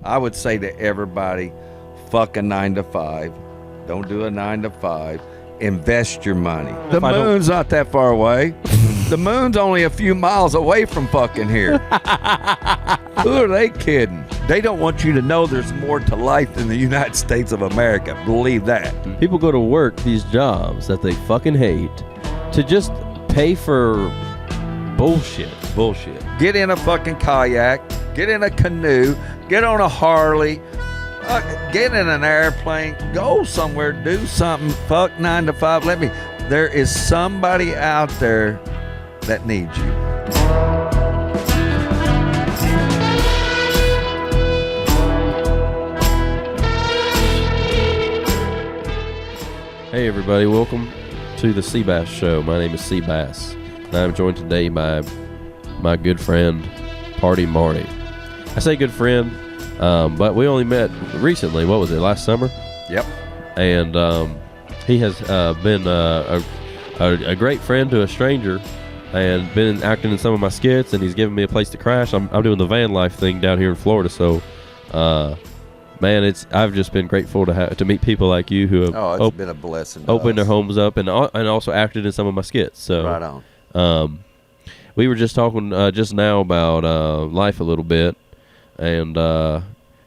I would say to everybody, fuck a 9 to 5. Don't do a 9 to 5. Invest your money. The moon's not that far away. The moon's only a few miles away from fucking here. Who are they kidding? They don't want you to know there's more to life than the United States of America. Believe that. People go to work these jobs that they fucking hate to just pay for bullshit. Get in a fucking kayak. Get in a canoe. Get on a Harley. Get in an airplane. Go somewhere. Do something. Fuck 9 to 5. There is somebody out there that needs you. Hey everybody, welcome to the Seabass Show. My name is Seabass, and I'm joined today by my good friend, Party Marty. I say good friend, but we only met recently. What was it, last summer? Yep. And he has been a great friend to a stranger and been acting in some of my skits, and he's given me a place to crash. I'm doing the van life thing down here in Florida, so man, I've just been grateful to meet people like you who have been a blessing. Opened their homes up and also acted in some of my skits. So right on. We were just talking just now about life a little bit, and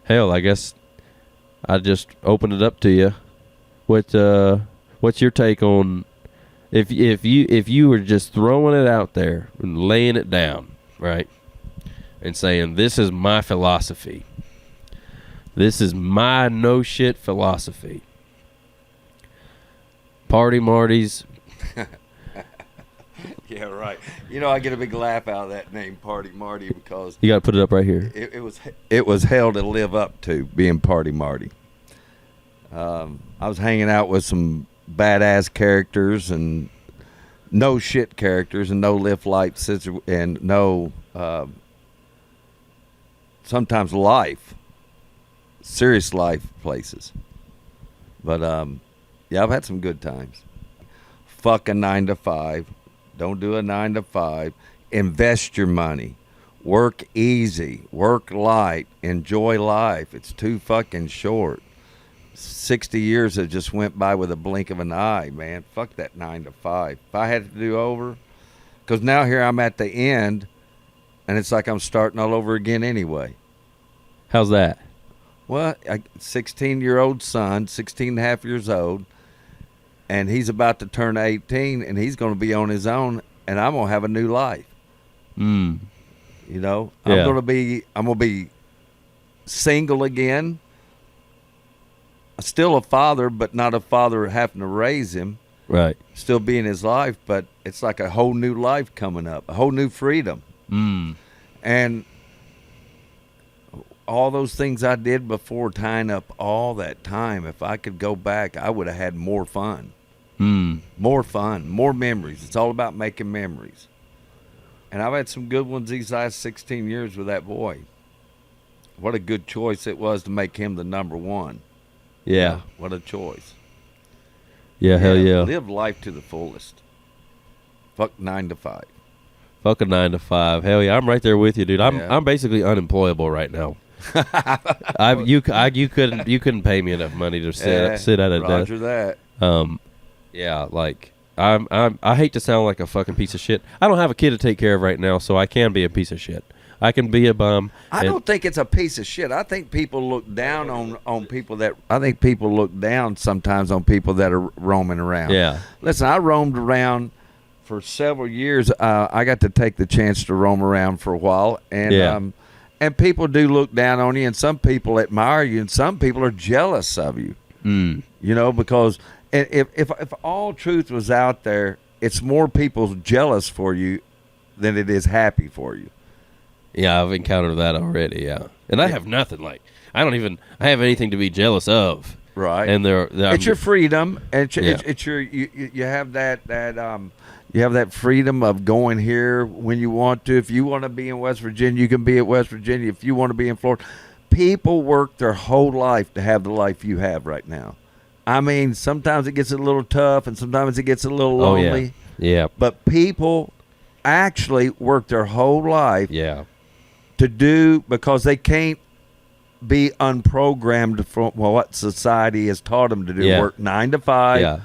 hell, I guess I just opened it up to you. What's your take on if you were just throwing it out there and laying it down, right, and saying this is my philosophy. This is my no shit philosophy. Party Marty's. Yeah, right. You know, I get a big laugh out of that name, Party Marty, because You got to put it up right here. It was hell to live up to, being Party Marty. I was hanging out with some badass characters and no shit characters and no lift lights and no sometimes life. Serious life places. But yeah, I've had some good times. Fuck a 9 to 5. Don't do a 9 to 5. Invest your money. Work easy. Work light. Enjoy life. It's too fucking short. 60 years that just went by with a blink of an eye, man. Fuck that 9 to 5. If I had to do over, because now here I'm at the end, and it's like I'm starting all over again anyway. How's that? Well, a 16-year-old son, 16 and a half years old, and he's about to turn 18, and he's going to be on his own, and I'm going to have a new life. You know, yeah. I'm going to be single again. Still a father, but not a father having to raise him. Right. Still be in his life, but it's like a whole new life coming up, a whole new freedom. And all those things I did before, tying up all that time, if I could go back, I would have had more fun. More fun, more memories. It's all about making memories. And I've had some good ones these last 16 years with that boy. What a good choice it was to make him the number one. Yeah. What a choice. Yeah, hell yeah. Live life to the fullest. Fuck 9 to 5. Fuck a 9 to 5. Hell yeah, I'm right there with you, dude. I'm basically unemployable right now. You couldn't pay me enough money to sit at a desk. Roger that. Yeah, like I hate to sound like a fucking piece of shit. I don't have a kid to take care of right now, so I can be a piece of shit. I can be a bum. I don't think it's a piece of shit. I think people look down on people that. I think people look down sometimes on people that are roaming around. Yeah. Listen, I roamed around for several years. I got to take the chance to roam around for a while, and and people do look down on you, and some people admire you, and some people are jealous of you. You know, because if all truth was out there, it's more people jealous for you than it is happy for you. Yeah, I've encountered that already. Yeah, and I have nothing. Like I have anything to be jealous of. Right. And it's your freedom. It's your you have that you have that freedom of going here when you want to. If you want to be in West Virginia, you can be at West Virginia. If you want to be in Florida, people work their whole life to have the life you have right now. I mean, sometimes it gets a little tough, and sometimes it gets a little lonely. Yeah. But people actually work their whole life. Yeah. To do, because they can't be unprogrammed from what society has taught them to do. Yeah. Work 9 to 5, Yeah.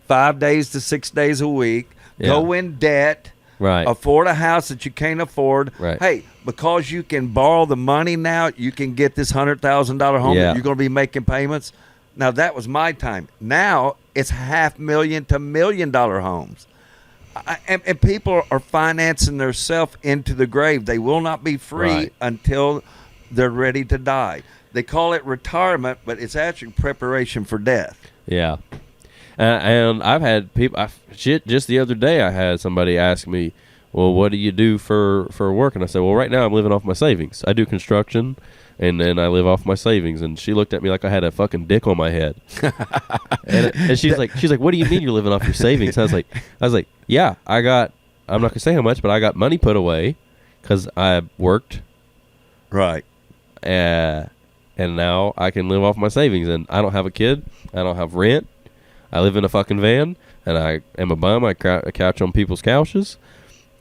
5 days to 6 days a week, go in debt, Right. afford a house that you can't afford. Right. Hey, because you can borrow the money now, you can get this $100,000 home that you're going to be making payments. Now, that was my time. Now, it's $500,000 to $1 million homes. And people are financing themselves into the grave. They will not be free until they're ready to die. They call it retirement, but it's actually preparation for death. Yeah. And I've had people, just the other day, I had somebody ask me, well, what do you do for work? And I said, well, right now I'm living off my savings. I do construction, and then I live off my savings. And she looked at me like I had a fucking dick on my head. and she's like, what do you mean you're living off your savings? I was like, yeah, I'm not going to say how much, but I got money put away because I worked. Right. And now I can live off my savings. And I don't have a kid. I don't have rent. I live in a fucking van, and I am a bum. I couch on people's couches,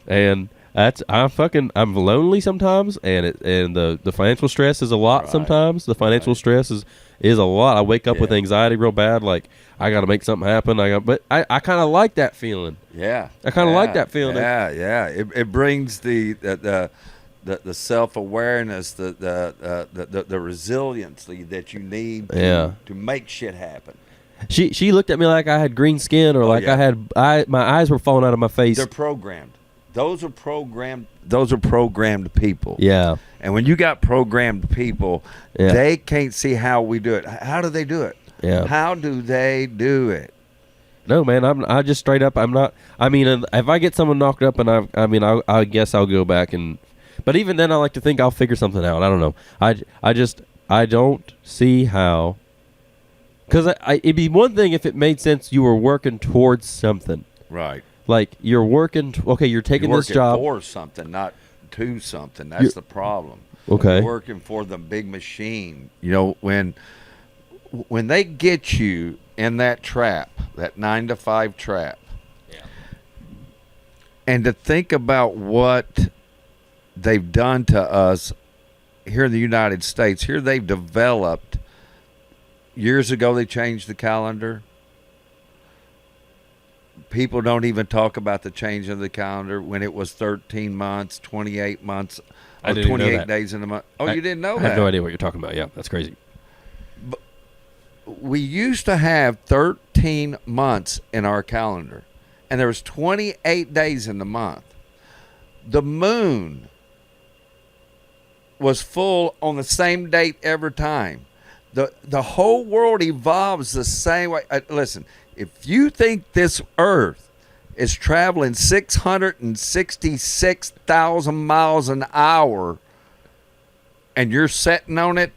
and I'm lonely sometimes, and the financial stress is a lot sometimes. The financial stress is a lot. I wake up with anxiety real bad, like I got to make something happen. But I kind of like that feeling. Yeah, I kind of like that feeling. Yeah. It brings the self-awareness, the resiliency that you need to make shit happen. She looked at me like I had green skin, or my eyes were falling out of my face. They're programmed. Those are programmed people. Yeah. And when you got programmed people, they can't see how we do it. How do they do it? Yeah. How do they do it? No, man, I just straight up, I'm not. I mean, if I get someone knocked up, and I guess I'll go back but even then, I like to think I'll figure something out. I don't know. I don't see how. Because it'd be one thing if it made sense you were working towards something. Right. Like, you're working, you're taking this job. For something, not to something. That's the problem. Okay. You're working for the big machine. You know, when they get you in that trap, that 9 to 5 trap, and to think about what they've done to us here in the United States, here they've developed. Years ago, they changed the calendar. People don't even talk about the change of the calendar when it was 13 months, 28 months, or 28 days in a month. Oh, you didn't know that? I have no idea what you're talking about. Yeah, that's crazy. But we used to have 13 months in our calendar, and there was 28 days in the month. The moon was full on the same date every time. The whole world evolves the same way. Listen, if you think this Earth is traveling 666,000 miles an hour and you're sitting on it,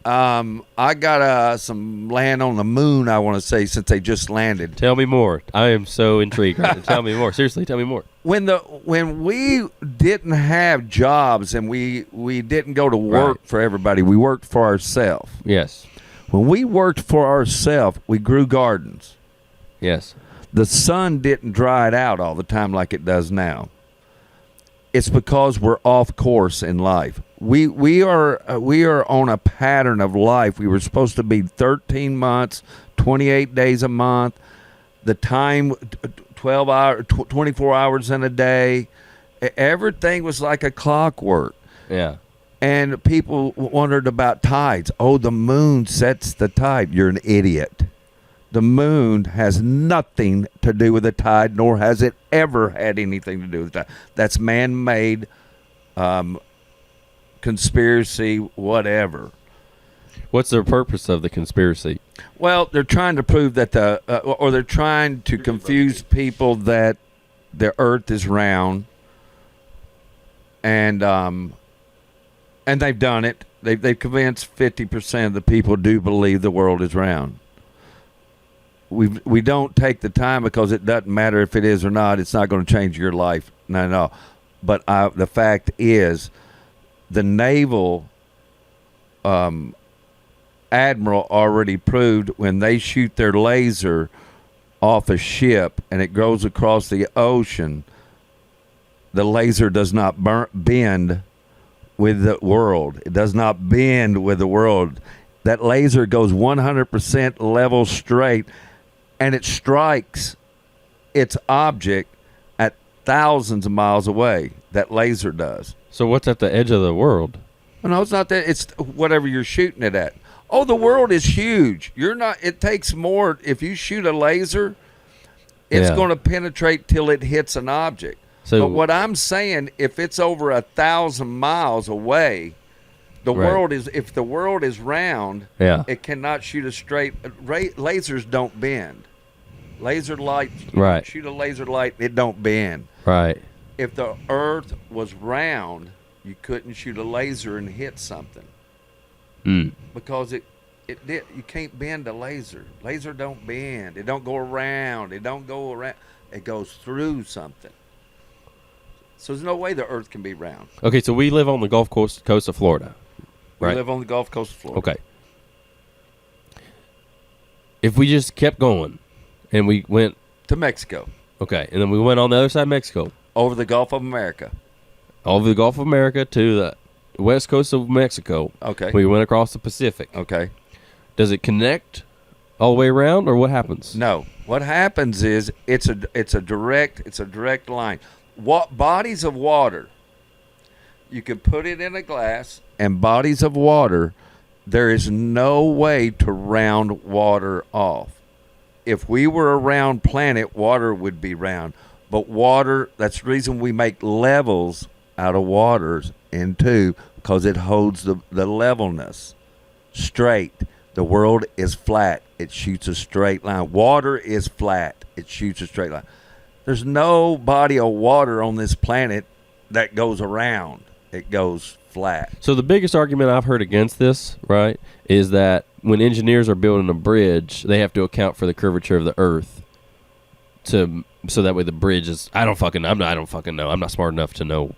I got some land on the moon, I want to say, since they just landed. Tell me more. I am so intrigued. Tell me more. Seriously, tell me more. When we didn't have jobs and we didn't go to work for everybody, we worked for ourselves. Yes. When we worked for ourselves, we grew gardens. Yes. The sun didn't dry it out all the time like it does now. It's because we're off course in life. We are on a pattern of life. We were supposed to be 13 months, 28 days a month. The time, 12 hours, 24 hours in a day. Everything was like a clockwork. Yeah. And people wondered about tides. Oh, the moon sets the tide. You're an idiot. The moon has nothing to do with the tide, nor has it ever had anything to do with the tide. That's man-made conspiracy, whatever. What's the purpose of the conspiracy? Well, they're trying to prove that or they're trying to confuse people that the Earth is round, and they've done it. They've convinced 50% of the people do believe the world is round. We don't take the time because it doesn't matter if it is or not. It's not going to change your life, no. But the fact is, the naval admiral already proved when they shoot their laser off a ship and it goes across the ocean, the laser does not bend with the world. It does not bend with the world. That laser goes 100% level straight, and it strikes its object at thousands of miles away. That laser does. So what's at the edge of the world? No, it's not that. It's whatever you're shooting it at. Oh, the world is huge. You're not. It takes more. If you shoot a laser, it's going to penetrate till it hits an object. So, but what I'm saying, if it's over 1,000 miles away, the world is. If the world is round, it cannot shoot a straight. Lasers don't bend. Laser light. Shoot a laser light. It don't bend. Right. If the Earth was round, you couldn't shoot a laser and hit something. Because it did. You can't bend a laser. Laser don't bend. It don't go around. It don't go around. It goes through something. So there's no way the Earth can be round. Okay, so we live on the Gulf coast of Florida. Right? We live on the Gulf Coast of Florida. Okay. If we just kept going and we went to Mexico. Okay, and then we went on the other side of Mexico. Over the Gulf of America. Over the Gulf of America to the west coast of Mexico. Okay. We went across the Pacific. Okay. Does it connect all the way around, or what happens? No. What happens is it's a direct line. What bodies of water? You can put it in a glass, and bodies of water, there is no way to round water off. If we were a round planet, water would be round. But water, that's the reason we make levels out of waters into, because it holds the levelness straight. The world is flat. It shoots a straight line. Water is flat. It shoots a straight line. There's no body of water on this planet that goes around. It goes flat. So the biggest argument I've heard against this, right, is that when engineers are building a bridge, they have to account for the curvature of the Earth so that way the bridge is. I don't fucking know. I'm not smart enough to know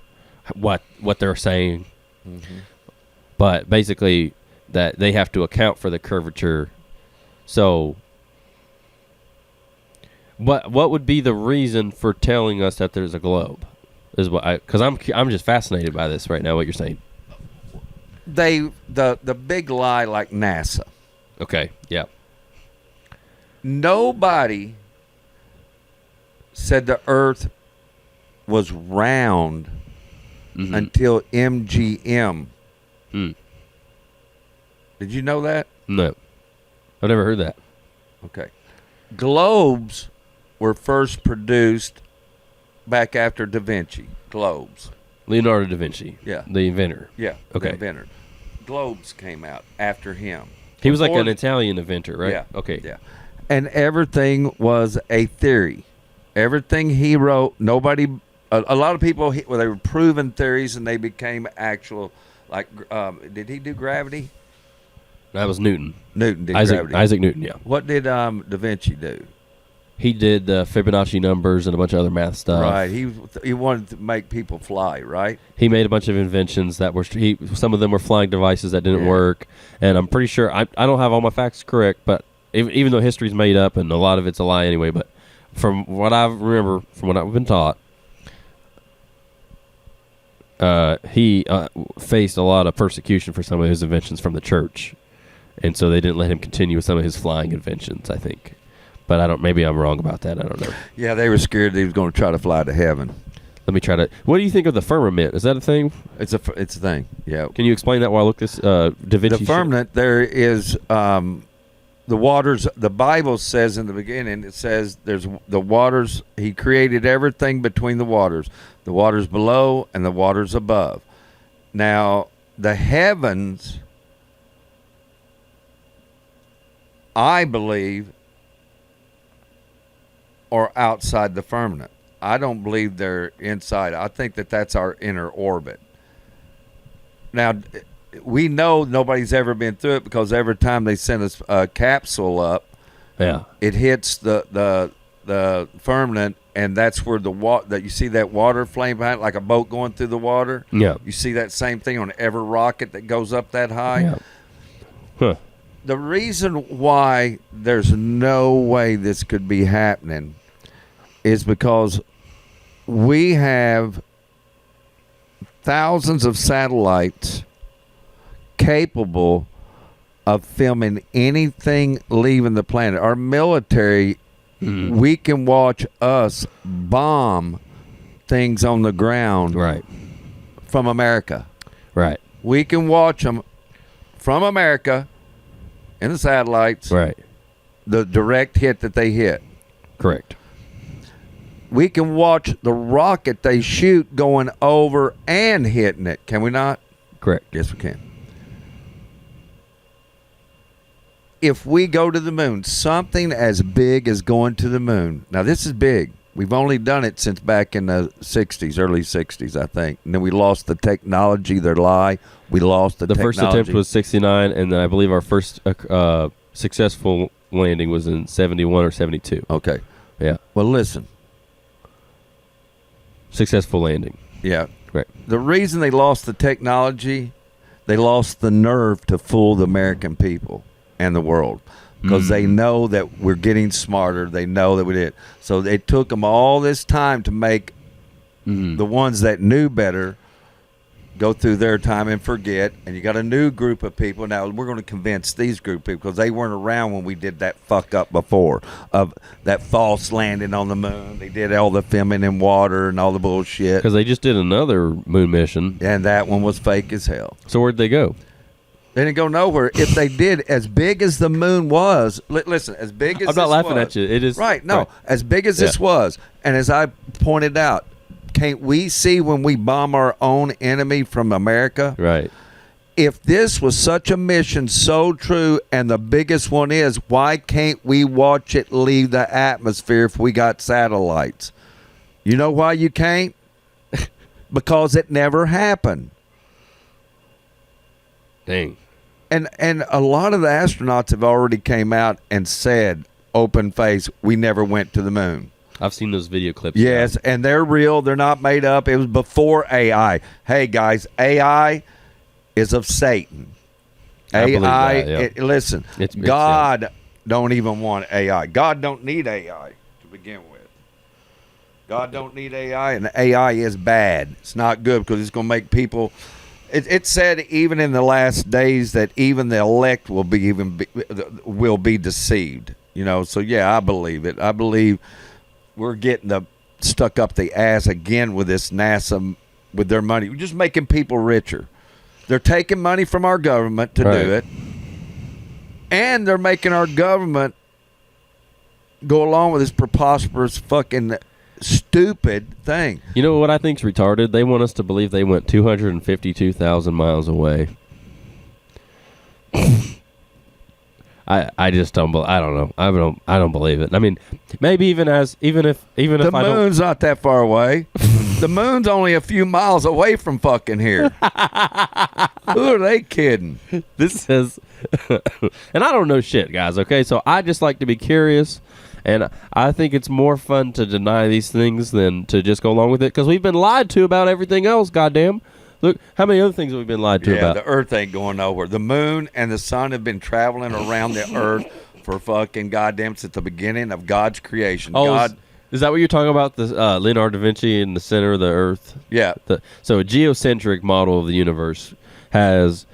what they're saying. Mm-hmm. But basically, that they have to account for the curvature. So, what would be the reason for telling us that there's a globe? Is what because I'm just fascinated by this right now. What you're saying? The big lie, like NASA. Okay. Yeah. Nobody said the Earth was round until MGM. Did you know that? No. I've never heard that. Okay. Globes were first produced back after Da Vinci. Globes. Leonardo da Vinci. Yeah. The inventor. Yeah. Okay. The inventor. Globes came out after him. He was like an Italian inventor, right? Yeah. Okay. Yeah. And everything was a theory. Everything he wrote, nobody, a lot of people, they were proven theories and they became actual, like, did he do gravity? That was Newton. Newton did Isaac, gravity. Isaac Newton, yeah. What did Da Vinci do? He did Fibonacci numbers and a bunch of other math stuff. Right. He wanted to make people fly, right? He made a bunch of inventions that were some of them were flying devices that didn't work, and I'm pretty sure I don't have all my facts correct, but even though history's made up and a lot of it's a lie anyway, but from what I remember, from what I've been taught, he faced a lot of persecution for some of his inventions from the church, and so they didn't let him continue with some of his flying inventions, I think. But maybe I'm wrong about that. I don't know. Yeah, they were scared that he was going to try to fly to heaven. Let me try to. What do you think of the firmament? Is that a thing? It's a thing. Yeah. Can you explain that while I look this Da Vinci? The firmament, there is the waters. The Bible says in the beginning, it says there's the waters. He created everything between the waters below and the waters above. Now the heavens, I believe, are outside the firmament. I don't believe they're inside. I think that's our inner orbit. Now, we know nobody's ever been through it because every time they send a capsule up, it hits the firmament, and that's where that you see that water flame behind it, like a boat going through the water. Yeah. You see that same thing on every rocket that goes up that high. Yeah. Huh. The reason why there's no way this could be happening is because we have thousands of satellites capable of filming anything leaving the planet. Our military, we can watch us bomb things on the ground Right. from America. Right. We can watch them from America in the satellites, Right. the direct hit that they hit. Correct. We can watch the rocket they shoot going over and hitting it. Can we not? Correct. Yes, we can. If we go to the moon, something as big as going to the moon. Now, this is big. We've only done it since back in the 60s, early 60s, I think. And then we lost the technology. Their lie. We lost the technology. First attempt was 69, and then I believe our first successful landing was in 71 or 72. Okay. Yeah. Well, listen. Successful landing. Yeah. Right. The reason they lost the technology, they lost the nerve to fool the American people and the world, because they know that we're getting smarter. They know that we did. So it took them all this time to make the ones that knew better go through their time and forget. And you got a new group of people. Now we're going to convince these group of people, because they weren't around when we did that fuck up before of that false landing on the moon. They did all the filming in water and all the bullshit. Because they just did another moon mission. And that one was fake as hell. So where'd they go? They didn't go nowhere. If they did, as big as the moon was, listen, as big as I'm not this laughing was, at you. It is right. No, right. As big as this was, and as I pointed out, can't we see when we bomb our own enemy from America? Right. If this was such a mission, so true, and the biggest one is, why can't we watch it leave the atmosphere if we got satellites? You know why you can't? Because it never happened. Dang. And a lot of the astronauts have already came out and said, open face, we never went to the moon. I've seen those video clips. Yes, and they're real. They're not made up. It was before AI. Hey, guys, AI is of Satan. I believe AI, that, yeah. Listen, It's God don't even want AI. God don't need AI to begin with. God don't need AI, and AI is bad. It's not good, because it's going to make people... It said even in the last days that even the elect will be deceived. You know, so yeah, I believe it. I believe we're getting stuck up the ass again with this NASA, with their money. We're just making people richer. They're taking money from our government to do it, and they're making our government go along with this preposterous fucking stupid thing. You know what I think's retarded? They want us to believe they went 252,000 miles away. I just don't. I don't know. I don't believe it. I mean, maybe even if the moon's not that far away. The moon's only a few miles away from fucking here. Who are they kidding? This says, and I don't know shit, guys. Okay, so I just like to be curious. And I think it's more fun to deny these things than to just go along with it, because we've been lied to about everything else, goddamn. Look, how many other things have we been lied to about? Yeah, the Earth ain't going nowhere. The moon and the sun have been traveling around the Earth for fucking goddamn since the beginning of God's creation. Oh, God, is that what you're talking about? The Leonardo da Vinci in the center of the Earth? Yeah. So a geocentric model of the universe has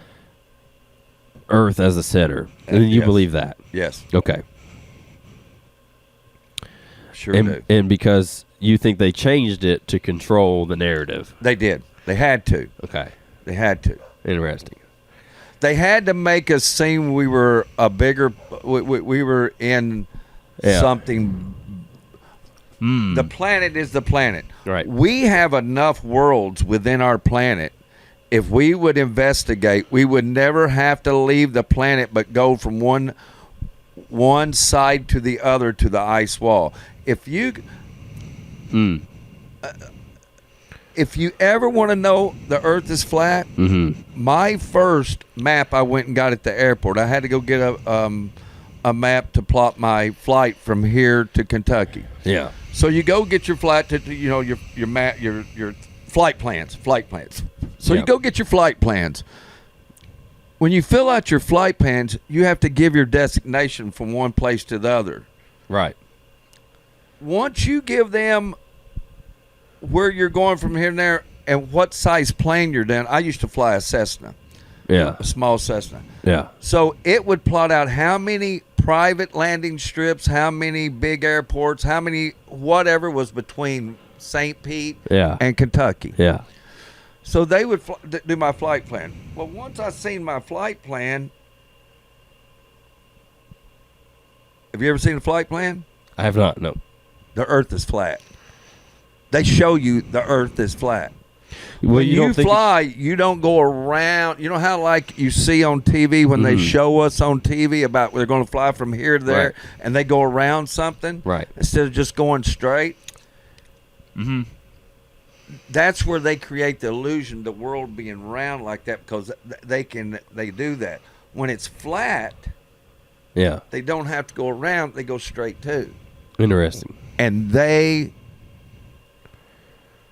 Earth as the center. And you believe that? Yes. Okay. Sure do. And because you think they changed it to control the narrative. They did. They had to. Okay. They had to. Interesting. They had to make us seem we were a bigger... We were in something... The planet is the planet. Right. We have enough worlds within our planet. If we would investigate, we would never have to leave the planet but go from one side to the other to the ice wall. If you ever want to know the Earth is flat, my first map I went and got at the airport. I had to go get a map to plot my flight from here to Kentucky. Yeah. So you go get your flight to your map, your flight plans. So you go get your flight plans. When you fill out your flight plans, you have to give your destination from one place to the other. Right. Once you give them where you're going from here and there, and what size plane you're doing. I used to fly a Cessna. Yeah. A small Cessna. Yeah. So it would plot out how many private landing strips, how many big airports, how many whatever was between St. Pete and Kentucky. Yeah. So they would do my flight plan. Well, once I seen my flight plan, have you ever seen a flight plan? I have not. No. The Earth is flat. They show you the Earth is flat. Well, When you fly, you don't go around. You know how like you see on TV when they show us on TV about they're going to fly from here to there, and they go around something, right? Instead of just going straight. Mm-hmm. That's where they create the illusion of the world being round like that, because they do that. When it's flat, they don't have to go around; they go straight too. Interesting. And they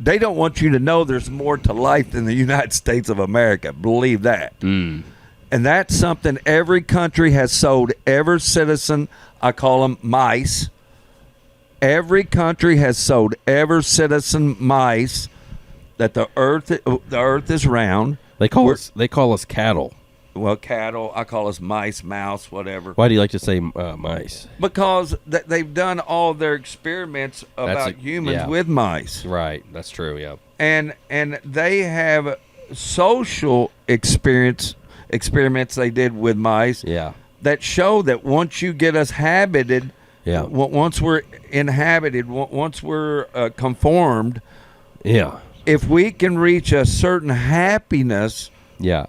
don't want you to know there's more to life than the United States of America. Believe that. Mm. And that's something every country has sold every citizen. I call them mice. Every country has sold every citizen mice that the earth is round. They call us cattle. Well, cattle. I call us mice, mouse, whatever. Why do you like to say mice? Because they've done all their experiments about humans with mice. Right. That's true. Yeah. And they have social experiments they did with mice. Yeah. That show that once you get us habited. Yeah. Once we're inhabited, once we're conformed. Yeah. If we can reach a certain happiness. Yeah.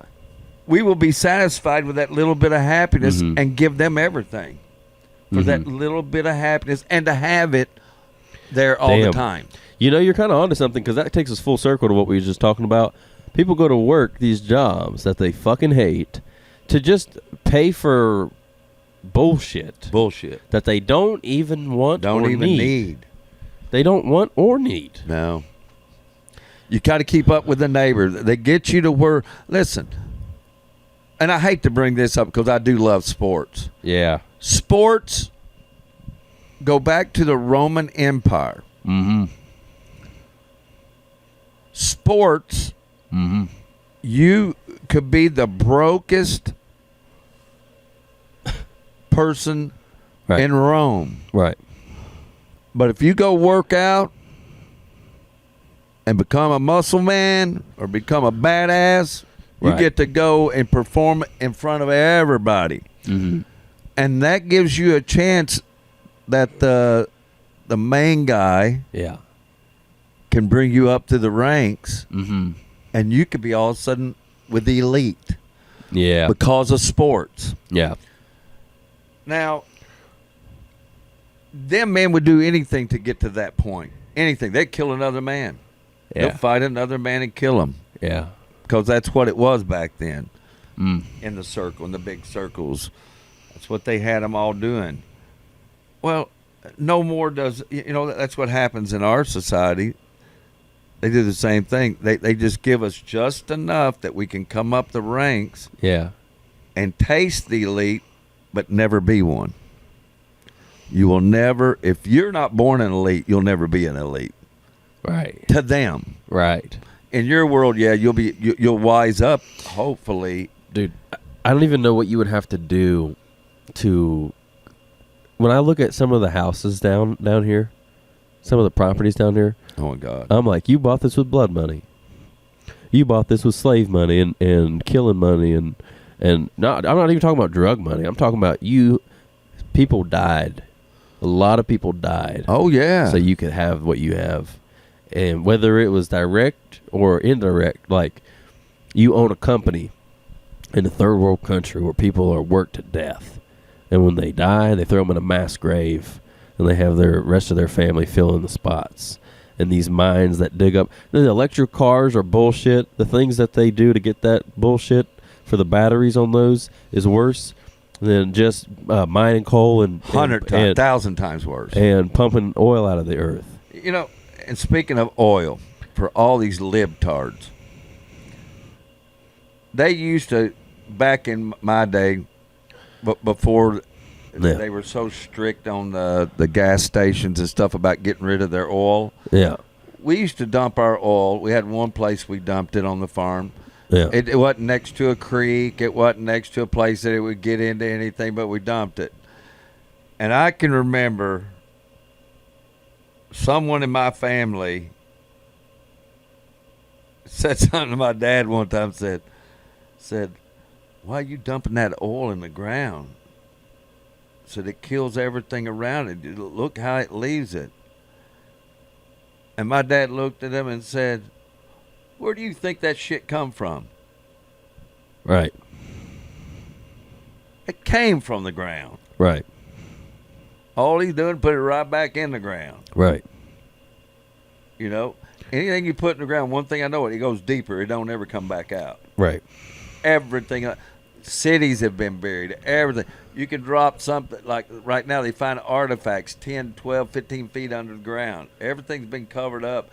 We will be satisfied with that little bit of happiness and give them everything for that little bit of happiness and to have it there all the time. You know, you're kind of onto something, because that takes us full circle to what we were just talking about. People go to work these jobs that they fucking hate to just pay for bullshit that they don't even want or need. They don't want or need. No. You got to keep up with the neighbor. They get you to where, listen, and I hate to bring this up because I do love sports. Yeah. Sports go back to the Roman Empire. Mm-hmm. Sports, you could be the brokest person in Rome. Right. But if you go work out and become a muscle man or become a badass, you get to go and perform in front of everybody. Mm-hmm. And that gives you a chance that the main guy can bring you up to the ranks. Mm-hmm. And you could be all of a sudden with the elite. Yeah. Because of sports. Yeah. Now, them men would do anything to get to that point. Anything. They'd kill another man. Yeah. They'll fight another man and kill him. Yeah. Because that's what it was back then. In the circle, in the big circles. That's what they had them all doing. Well, no more does, that's what happens in our society. They do the same thing. They just give us just enough that we can come up the ranks. Yeah. And taste the elite, but never be one. You will never, if you're not born an elite, you'll never be an elite. Right. To them. Right. In your world, you'll wise up, hopefully. Dude, I don't even know what you would have to do to, when I look at some of the houses down here, some of the properties down here. Oh my God. I'm like, you bought this with blood money. You bought this with slave money and killing money and not, I'm not even talking about drug money. I'm talking about people died. A lot of people died. Oh yeah. So you could have what you have. And whether it was direct or indirect, like you own a company in a third world country where people are worked to death. And when they die, they throw them in a mass grave and they have the rest of their family fill in the spots. And these mines that dig up, the electric cars are bullshit. The things that they do to get that bullshit for the batteries on those is worse than just mining coal and 1,000 times worse. And pumping oil out of the earth. And speaking of oil, for all these libtards, they used to, back in my day, before they were so strict on the gas stations and stuff about getting rid of their oil. Yeah. we used to dump our oil. We had one place we dumped it on the farm. Yeah. It wasn't next to a creek. It wasn't next to a place that it would get into anything, but we dumped it. And I can remember someone in my family said something to my dad one time, said, why are you dumping that oil in the ground? Said it kills everything around it. Look how it leaves it. And my dad looked at him and said, where do you think that shit come from? Right. It came from the ground. Right. All he's doing, put it right back in the ground. Right. You know, anything you put in the ground, one thing I know, it goes deeper. It don't ever come back out. Right. Everything. Cities have been buried. Everything. You can drop something, like right now they find artifacts 10, 12, 15 feet under the ground. Everything's been covered up.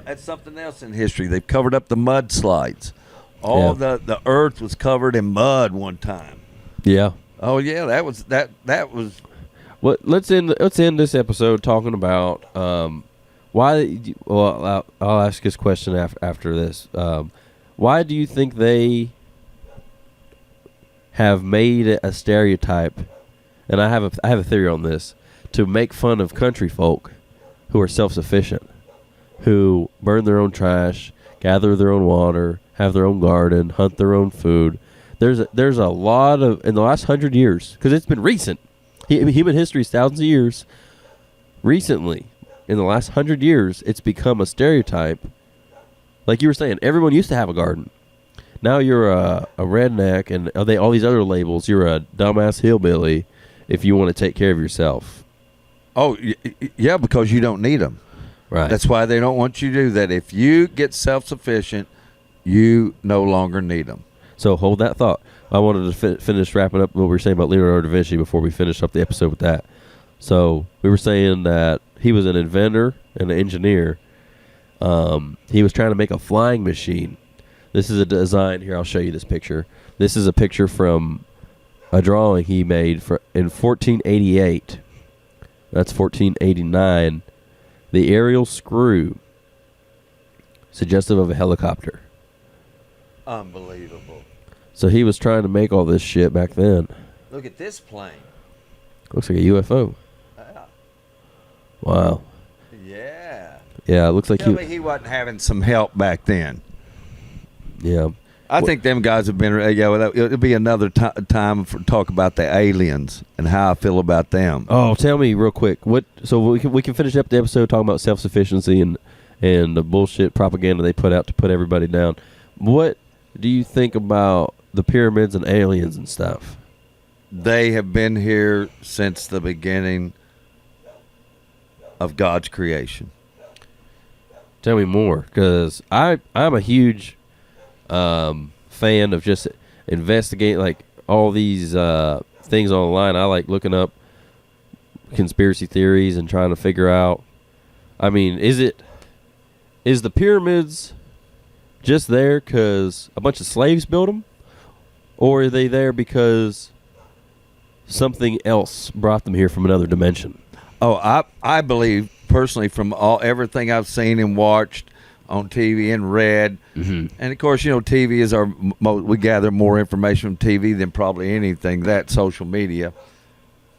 That's something else in history. They've covered up the mudslides. All the earth was covered in mud one time. Yeah. Oh yeah, that was. Well, let's end this episode talking about why. Well, I'll ask this question after this. Why do you think they have made it a stereotype? And I have a theory on this, to make fun of country folk who are self-sufficient, who burn their own trash, gather their own water, have their own garden, hunt their own food. There's a lot of, in the last 100 years, because it's been recent. Human history is thousands of years. Recently, in the last 100 years, it's become a stereotype. Like you were saying, everyone used to have a garden. Now you're a redneck, and all these other labels. You're a dumbass hillbilly if you want to take care of yourself. Oh, yeah, because you don't need them. Right. That's why they don't want you to do that. If you get self-sufficient, you no longer need them. So hold that thought. I wanted to finish wrapping up what we were saying about Leonardo da Vinci before we finish up the episode with that. So we were saying that he was an inventor and an engineer. He was trying to make a flying machine. This is a design. Here, I'll show you this picture. This is a picture from a drawing he made in 1488. That's 1489. The aerial screw, suggestive of a helicopter. Unbelievable. So he was trying to make all this shit back then. Look at this plane. Looks like a UFO. Yeah. Wow. Yeah. Yeah, it looks like Tell me he wasn't having some help back then. Yeah. I think them guys have been. Yeah, well, it'll be another time for talk about the aliens and how I feel about them. Oh, tell me real quick. So we can finish up the episode talking about self-sufficiency and the bullshit propaganda they put out to put everybody down. What do you think about the pyramids and aliens and stuff? They have been here since the beginning of God's creation. Tell me more, because I'm a huge fan of just investigating like all these things online. I like looking up conspiracy theories and trying to figure out. I mean, is the pyramids just there because a bunch of slaves built them, or are they there because something else brought them here from another dimension? Oh, I believe personally, from everything I've seen and watched on TV and read, and of course, you know, TV is we gather more information from TV than probably anything that social media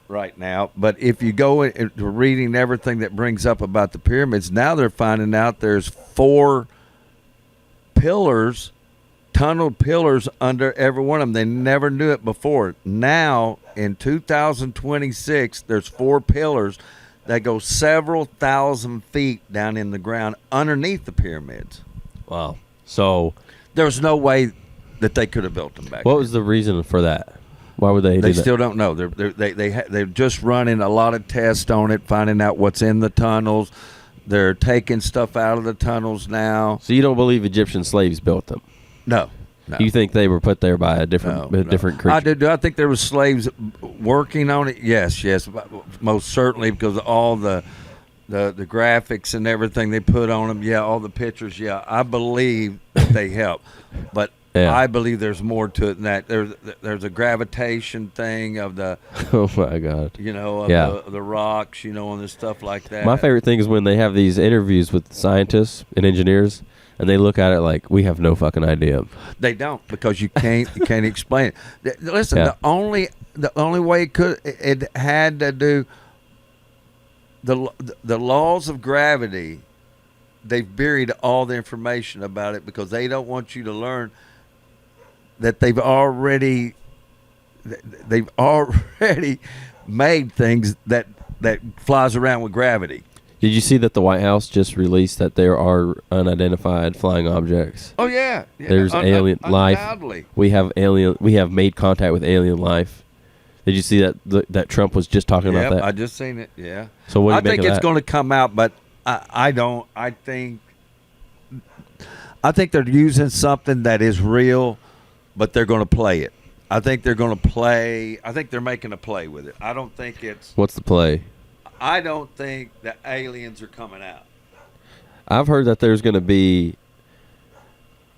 right now. But if you go into reading everything that brings up about the pyramids, now they're finding out there's 4 pillars, tunneled pillars under every one of them. They never knew it before. Now in 2026, there's 4 pillars that go several thousand feet down in the ground underneath the pyramids. Wow. So there's no way that they could have built them back what then. was the reason for that? Why would they do that? They still don't know. They're just running a lot of tests on it, finding out what's in the tunnels. They're taking stuff out of the tunnels now. So you don't believe Egyptian slaves built them? No. You think they were put there by a different creature? I do. I think there were slaves working on it. Yes, most certainly, because of all the graphics and everything they put on them. Yeah, all the pictures. Yeah, I believe that they help. But Yeah. I believe there's more to it than that. There's a gravitation thing of the, Oh my God. of the rocks, and the stuff like that. My favorite thing is when they have these interviews with scientists and engineers, and they look at it like we have no fucking idea. They don't, because you can't explain it. Listen, Yeah. the only way it had to do the laws of gravity. They've buried all the information about it because they don't want you to learn that they've already made things that flies around with gravity. Did you see that the White House just released that there are unidentified flying objects? Oh yeah, There's alien life. Undoubtedly. We have made contact with alien life. Did you see that Trump was just talking about that? I just seen it. Yeah. So what do you I make think of it's that? going to come out, but I don't. I think they're using something that is real, but they're going to play it. I think they're making a play with it. I don't think it's. What's the play? I don't think the aliens are coming out. I've heard that there's going to be.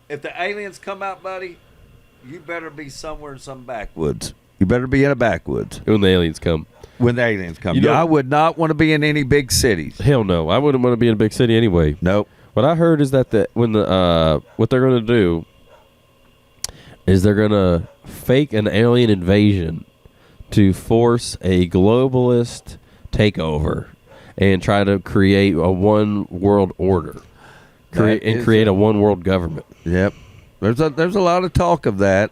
If the aliens come out, buddy, you better be somewhere in some backwoods. You better be in a backwoods When the aliens come. when the aliens come. You know- I would not want to be in any big cities. Hell no. I wouldn't want to be in a big city anyway. Nope. What I heard is that what they're going to do is they're going to fake an alien invasion to force a globalist takeover and try to create a one world order. Create a one world government. Yep. There's a lot of talk of that.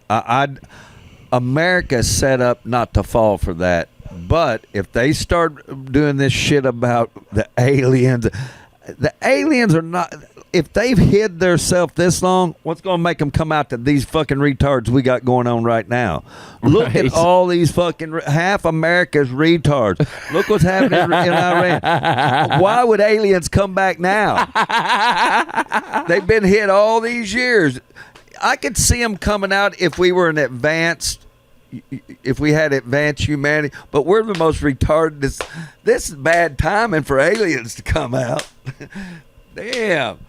America's set up not to fall for that. But if they start doing this shit about the aliens are not. If they've hid themselves this long, what's going to make them come out to these fucking retards we got going on right now? Look Right. at all these fucking half America's retards. Look what's happening in Iran. Why would aliens come back now? They've been hid all these years. I could see them coming out if we were if we had advanced humanity, but we're the most retarded. This is bad timing for aliens to come out. Damn.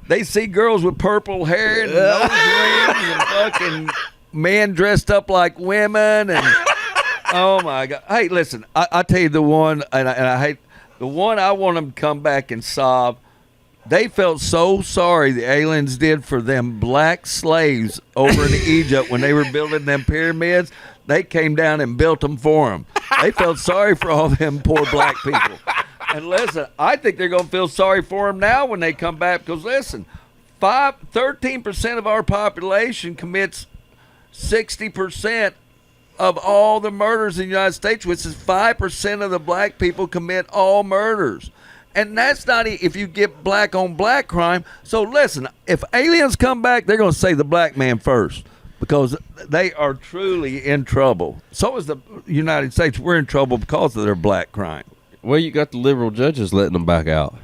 They see girls with purple hair and nose rings and fucking men dressed up like women and oh my God. Hey, listen, I tell you the one, and I hate the one I want them to come back and solve. They felt so sorry the aliens did for them black slaves over in Egypt when they were building them pyramids. They came down and built them for them. They felt sorry for all them poor black people. And listen, I think they're going to feel sorry for them now when they come back because, listen, 13% of our population commits 60% of all the murders in the United States, which is 5% of the black people commit all murders. And that's not if you get black on black crime. So listen, if aliens come back, they're going to say the black man first because they are truly in trouble. So is the United States. We're in trouble because of their black crime. Well, you got the liberal judges letting them back out.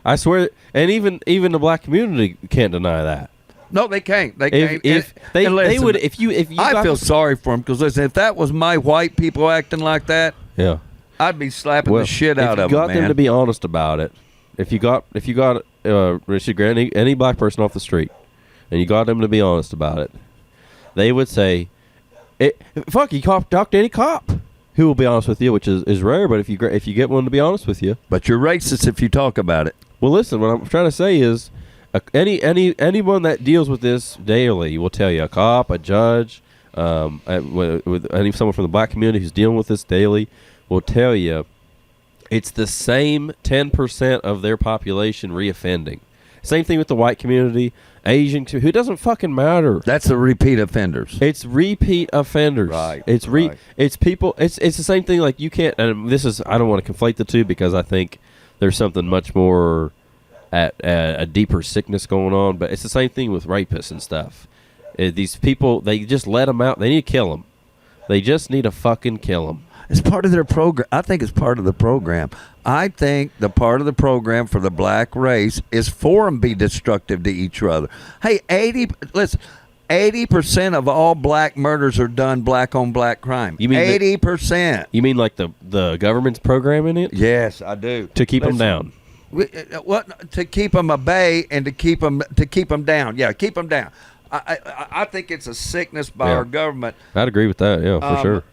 I swear, and even the black community can't deny that. No, they can't. They can't. If they would, if you I feel sorry for them because listen, if that was my white people acting like that, yeah, I'd be slapping the shit out of them. If you got them to be honest about it, if you got Richard Grant, any black person off the street, and you got them to be honest about it, they would say, "Fuck, you talk to any cop who will be honest with you," which is rare. But if you get one to be honest with you, but you're racist if you talk about it. Well, listen, what I'm trying to say is, anyone that deals with this daily will tell you, a cop, a judge, someone from the black community who's dealing with this daily will tell you it's the same 10% of their population reoffending. Same thing with the white community, Asian, who doesn't fucking matter. That's the repeat offenders. It's repeat offenders. Right. It's people. It's the same thing. Like you can't. And I don't want to conflate the two because I think there's something much more at a deeper sickness going on. But it's the same thing with rapists and stuff. These people, they just let them out. They need to kill them. They just need to fucking kill them. It's part of their program. I think it's part of the program. I think the part of the program for the black race is for them be destructive to each other. Hey, 80% of all black murders are done black on black crime. You mean 80%? You mean like the government's programming it? Yes, I do. To keep them down. What to keep them at bay and to keep them down? Yeah, keep them down. I think it's a sickness by Yeah. our government. I'd agree with that. Yeah, for sure.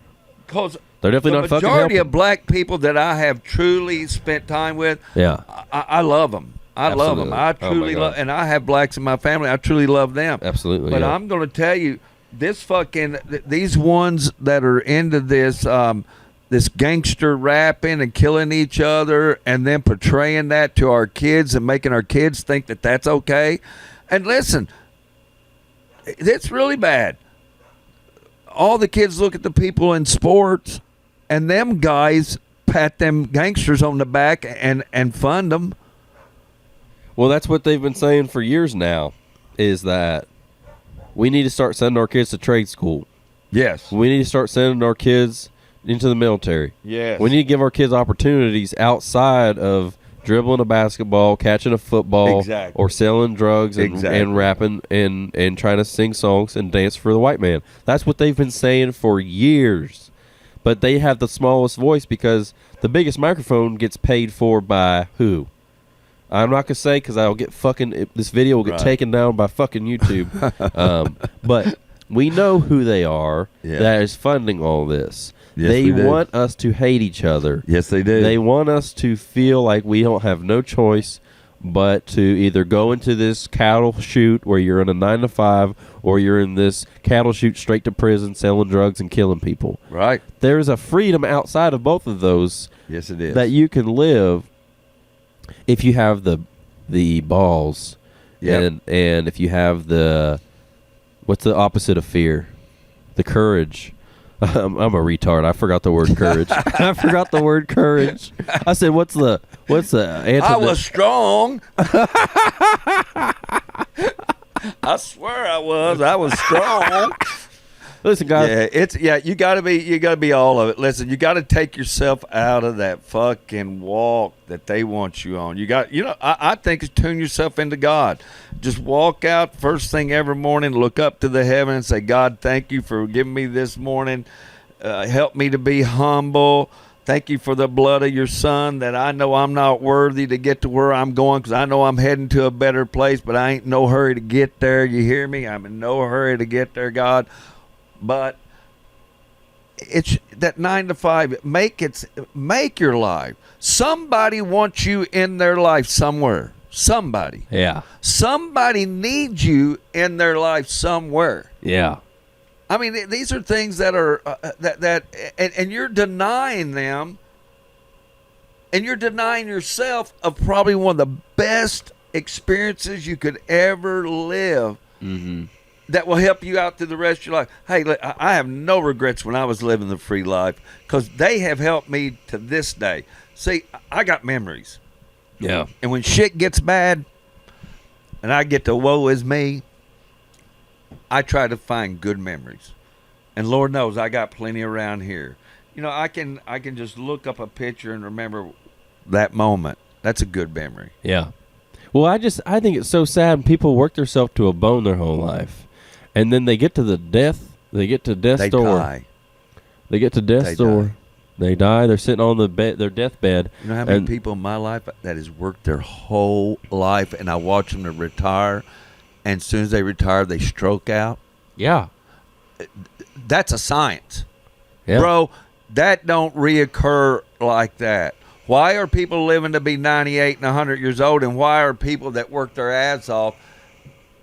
Because They're definitely the not fucking majority helping. of black people that I have truly spent time with, Yeah. I love them. I love them. Absolutely. I Oh, my truly God. love, and I have blacks in my family. I truly love them. Absolutely. But yeah. I'm going to tell you, these ones that are into this gangster rapping and killing each other, and then portraying that to our kids and making our kids think that that's okay. And listen, it's really bad. All the kids look at the people in sports, and them guys pat them gangsters on the back and fund them. Well, that's what they've been saying for years now, is that we need to start sending our kids to trade school. Yes. We need to start sending our kids into the military. Yes. We need to give our kids opportunities outside of dribbling a basketball, catching a football, Exactly. or selling drugs and, Exactly. and rapping and trying to sing songs and dance for the white man. That's what they've been saying for years. But they have the smallest voice because the biggest microphone gets paid for by who? I'm not gonna say because I'll get fucking. This video will get Right. taken down by fucking YouTube. But we know who they are Yeah. that is funding all this. Yes, They we do. want us to hate each other. Yes, they do. They want us to feel like we don't have no choice but to either go into this cattle shoot where you're in a 9 to 5, or you're in this cattle shoot straight to prison, selling drugs and killing people. Right. There is a freedom outside of both of those Yes, it is. that you can live if you have the balls. Yep. And if you have what's the opposite of fear? The courage. I'm a retard. I forgot the word courage. I forgot the word courage. I said, what's the I was strong. I swear I was. I was strong. Listen, guys. You gotta be all of it. Listen, you gotta take yourself out of that fucking walk that they want you on. I think it's tune yourself into God. Just walk out first thing every morning, look up to the heaven and say, God, thank you for giving me this morning. Help me to be humble. Thank you for the blood of your son, that I know I'm not worthy to get to where I'm going, because I know I'm heading to a better place, but I ain't in no hurry to get there. You hear me? I'm in no hurry to get there, God. But it's that 9 to 5. Make your life. Somebody wants you in their life somewhere. Somebody. Yeah. Somebody needs you in their life somewhere. Yeah. I mean, these are things that are and you're denying them, and you're denying yourself of probably one of the best experiences you could ever live. Mm-hmm. That will help you out through the rest of your life. Hey, I have no regrets when I was living the free life, because they have helped me to this day. See, I got memories. Yeah. And when shit gets bad and I get to woe is me, I try to find good memories. And Lord knows I got plenty around here. I can just look up a picture and remember that moment. That's a good memory. Yeah. Well, I think it's so sad when people work themselves to a bone their whole life, and then they get to death's door. Die. They get to death's They door. die. They die. They're sitting on their deathbed. You know how many people in my life that has worked their whole life, and I watch them to retire, and as soon as they retire, they stroke out? Yeah. That's a science. Yeah. Bro, that don't reoccur like that. Why are people living to be 98 and 100 years old, and why are people that work their ass off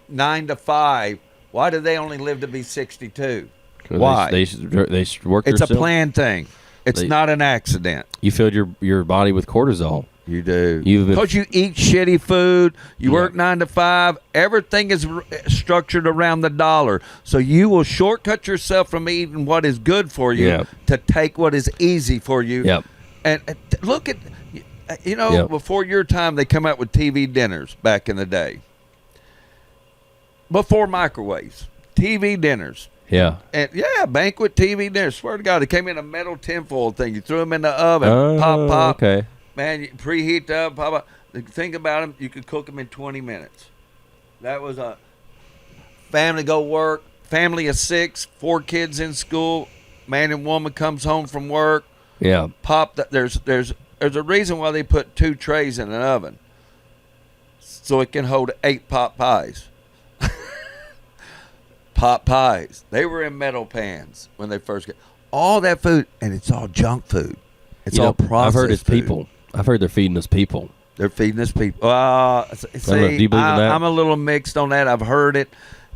9 to 5, why do they only live to be 62? Why? They work. It's a themselves. planned thing. It's not an accident. You filled your body with cortisol. You do. You've been- Because you eat shitty food, you Yeah. work 9 to 5, everything is structured around the dollar. So you will shortcut yourself from eating what is good for you Yep. to take what is easy for you. Yep. And look at, Yep. before your time, they come out with TV dinners back in the day. Before microwaves, TV dinners. Yeah. And banquet TV dinners. Swear to God, they came in a metal tinfoil thing. You threw them in the oven, pop. Okay. Man, you preheat the oven, pop. Think about them. You could cook them in 20 minutes. That was a family go work. Family of 6, 4 kids in school. Man and woman comes home from work. Yeah. Pop. There's a reason why they put 2 trays in an oven, so it can hold 8 pot pies. pot pies. They were in metal pans when they first get all that food, and it's all junk food. It's all processed. I've heard it's food. people. I've heard they're feeding us people. They're feeding us people. See, do you believe in that? I'm a little mixed on that. I've heard it.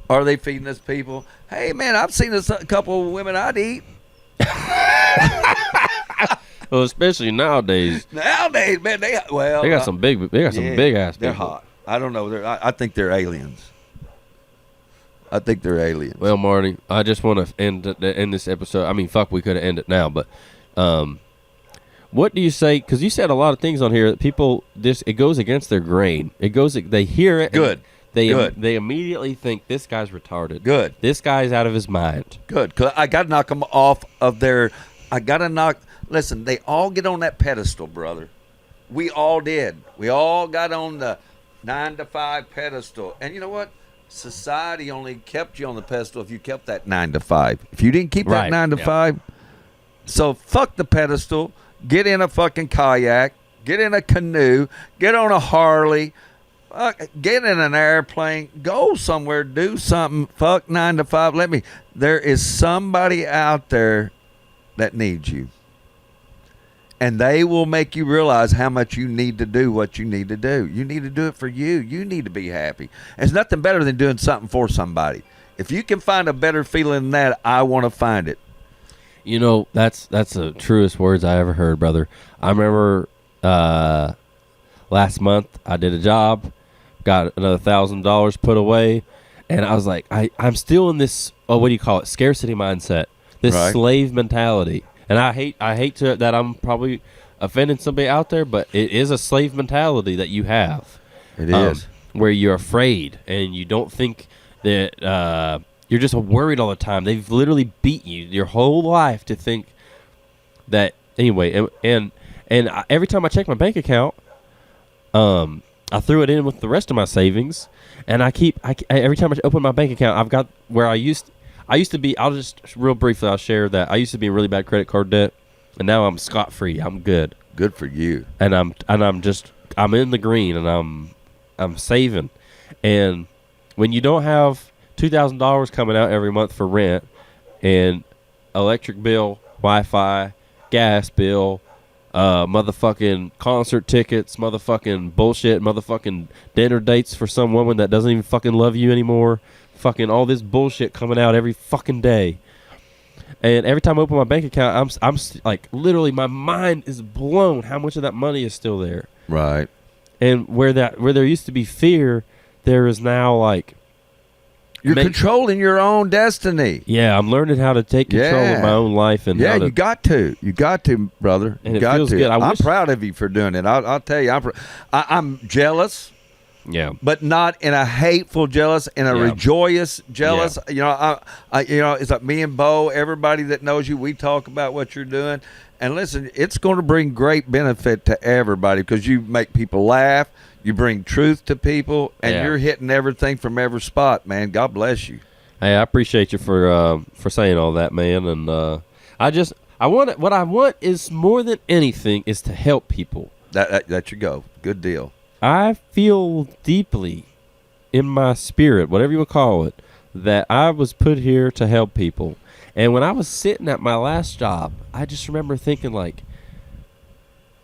Are they feeding us people? Hey, man, I've seen a couple of women I'd eat. Well, especially nowadays. Nowadays, man, they got some big ass people. They're hot. I don't know. I think they're aliens. I think they're aliens. Well, Marty, I just want to end this episode. I mean, fuck, we could have ended now, but what do you say? Because you said a lot of things on here that people it goes against their grain. They hear it. Good. They immediately think this guy's retarded. Good. This guy's out of his mind. Good. 'Cause I got to knock them off of their. Listen, they all get on that pedestal, brother. We all did. We all got on the 9 to 5 pedestal. And you know what? Society only kept you on the pedestal if you kept that 9 to 5. If you didn't keep that 9 to 5, so fuck the pedestal. Get in a fucking kayak. Get in a canoe. Get on a Harley. Get in an airplane. Go somewhere. Do something. Fuck 9 to 5. There is somebody out there that needs you. And they will make you realize how much you need to do what you need to do. You need to do it for you. You need to be happy. There's nothing better than doing something for somebody. If you can find a better feeling than that, I want to find it. You know, that's the truest words I ever heard, brother. I remember last month I did a job, got another $1,000 put away, and I was like, I'm still in this, what do you call it, scarcity mindset, this slave mentality. And I hate that I'm probably offending somebody out there, but it is a slave mentality that you have. It is. Where you're afraid and you don't think that you're just worried all the time. They've literally beat you your whole life to think that anyway. And every time I check my bank account, I threw it in with the rest of my savings, and every time I open my bank account, I've got where I used to be. I'll share that. I used to be in really bad credit card debt, and now I'm scot-free. I'm good. Good for you. And I'm in the green, and I'm saving. And when you don't have $2,000 coming out every month for rent and electric bill, Wi-Fi, gas bill, motherfucking concert tickets, motherfucking bullshit, motherfucking dinner dates for some woman that doesn't even fucking love you anymore, fucking all this bullshit coming out every fucking day. And every time I open my bank account, I'm like, literally, my mind is blown how much of that money is still there. Right. And where there used to be fear, there is now like, you're controlling your own destiny. Yeah, I'm learning how to take control of my own life. And you got to, brother. And it feels good. I'm proud of you for doing it. I'll tell you, I'm jealous. Yeah, but not in a hateful jealous, in a rejoicous jealous. Yeah. It's like me and Bo. Everybody that knows you, we talk about what you're doing. And listen, it's going to bring great benefit to everybody because you make people laugh. You bring truth to people, and you're hitting everything from every spot, man. God bless you. Hey, I appreciate you for saying all that, man. And what I want is more than anything is to help people. That you go. Good deal. I feel deeply in my spirit, whatever you would call it, that I was put here to help people. And when I was sitting at my last job, I just remember thinking, like,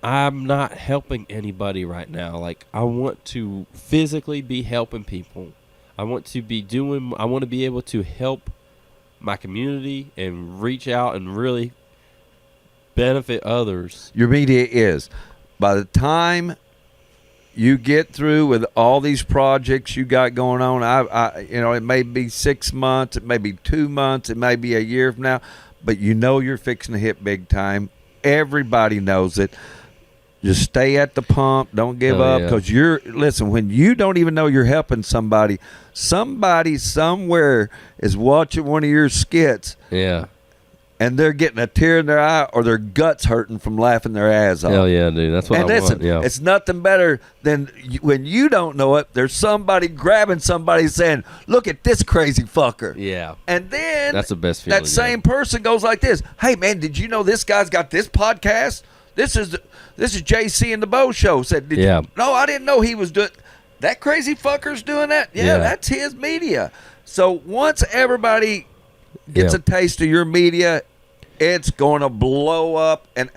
I'm not helping anybody right now. Like, I want to physically be helping people. I want to be able to help my community and reach out and really benefit others. Your media is. By the time you get through with all these projects you got going on, it may be 6 months, it may be 2 months, it may be a year from now, but you're fixing to hit big time. Everybody knows it. Just stay at the pump. Don't give up, because when you don't even know you're helping somebody somewhere is watching one of your skits. Yeah. And they're getting a tear in their eye or their guts hurting from laughing their ass off. Hell yeah, dude. That's what I want. Yeah. It's nothing better than when you don't know it, there's somebody grabbing somebody saying, look at this crazy fucker. Yeah. And then that's the best feeling. That same person goes like this. Hey, man, did you know this guy's got this podcast? This is JC and the Bo Show. Said, no, I didn't know he was doing that. Crazy fucker's doing that. Yeah, that's his media. So once everybody gets Yeah. a taste of your media, it's going to blow up. And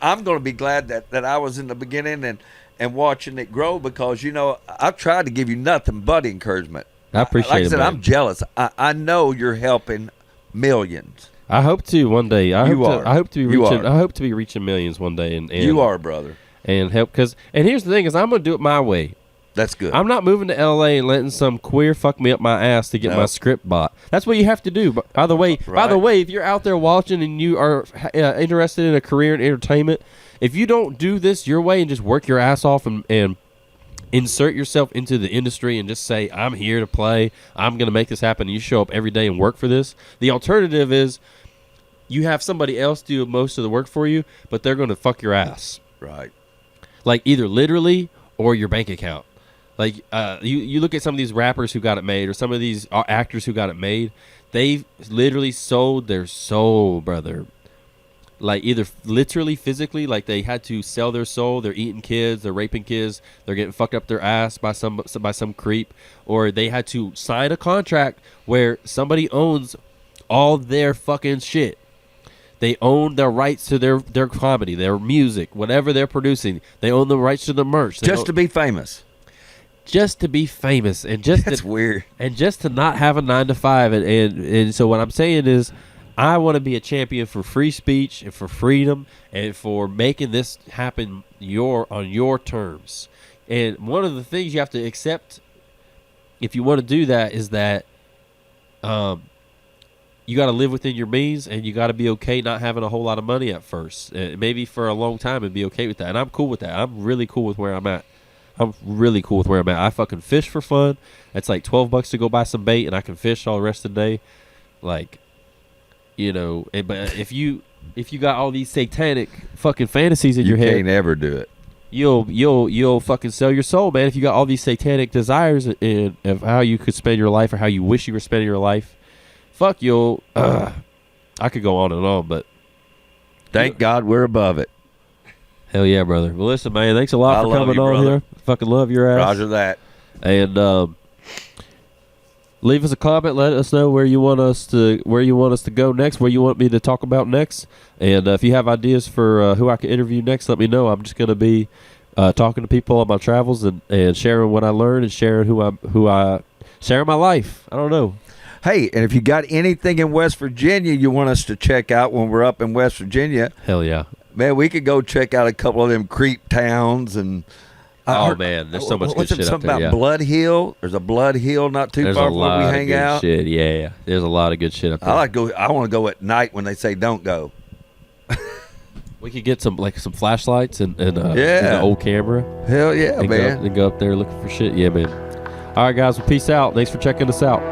I'm going to be glad that I was in the beginning and watching it grow, because, you know, I've tried to give you nothing but encouragement. I appreciate like I it, said, man. I'm jealous. I know you're helping millions. I hope to one day. I hope to be reaching millions one day, and You are, brother. and help. And here's the thing: is I'm gonna do it my way. That's good. I'm not moving to L.A. and letting some queer fuck me up my ass to get my script bought. That's what you have to do. By the way, if you're out there watching and you are interested in a career in entertainment, if you don't do this your way and just work your ass off and insert yourself into the industry and just say, I'm here to play, I'm going to make this happen, and you show up every day and work for this, the alternative is you have somebody else do most of the work for you, but they're going to fuck your ass. Right. Like either literally or your bank account. Like you look at some of these rappers who got it made, or some of these actors who got it made, they literally sold their soul, brother. Like either literally, physically, like they had to sell their soul. They're eating kids, they're raping kids, they're getting fucked up their ass by some creep, or they had to sign a contract where somebody owns all their fucking shit. They own their rights to their comedy, their music, whatever they're producing. They own the rights to the merch. Just to be famous. Just to be famous, and just That's weird. And just to not have a 9-to-5, and so what I'm saying is, I want to be a champion for free speech and for freedom and for making this happen on your terms. And one of the things you have to accept if you want to do that is that you got to live within your means, and you got to be okay not having a whole lot of money at first, maybe for a long time, and be okay with that. And I'm cool with that. I'm really cool with where I'm at. I fucking fish for fun. It's like $12 to go buy some bait, and I can fish all the rest of the day. Like, you know, but if you got all these satanic fucking fantasies in your head, you can't ever do it. You'll fucking sell your soul, man. If you got all these satanic desires of how you could spend your life, or how you wish you were spending your life, fuck, I could go on and on, but thank God we're above it. Hell yeah, brother. Well, listen, man, thanks a lot for coming on brother. here. Fucking love your ass. Roger that. And leave us a comment. Let us know where you want us to go next. Where you want me to talk about next. And if you have ideas for who I can interview next, let me know. I'm just going to be talking to people on my travels and sharing what I learned, and sharing sharing my life. I don't know. Hey, and if you got anything in West Virginia you want us to check out when we're up in West Virginia, hell yeah, man, we could go check out a couple of them creep towns. And man, there's so much good shit something up there. about Blood Hill. There's a Blood Hill not too far from where we hang out. Shit. Yeah, there's a lot of good shit up there. I want to go at night when they say don't go. We could get some flashlights and an old camera. Hell yeah, man. Go up there looking for shit. Yeah, man. All right, guys. Well, peace out. Thanks for checking us out.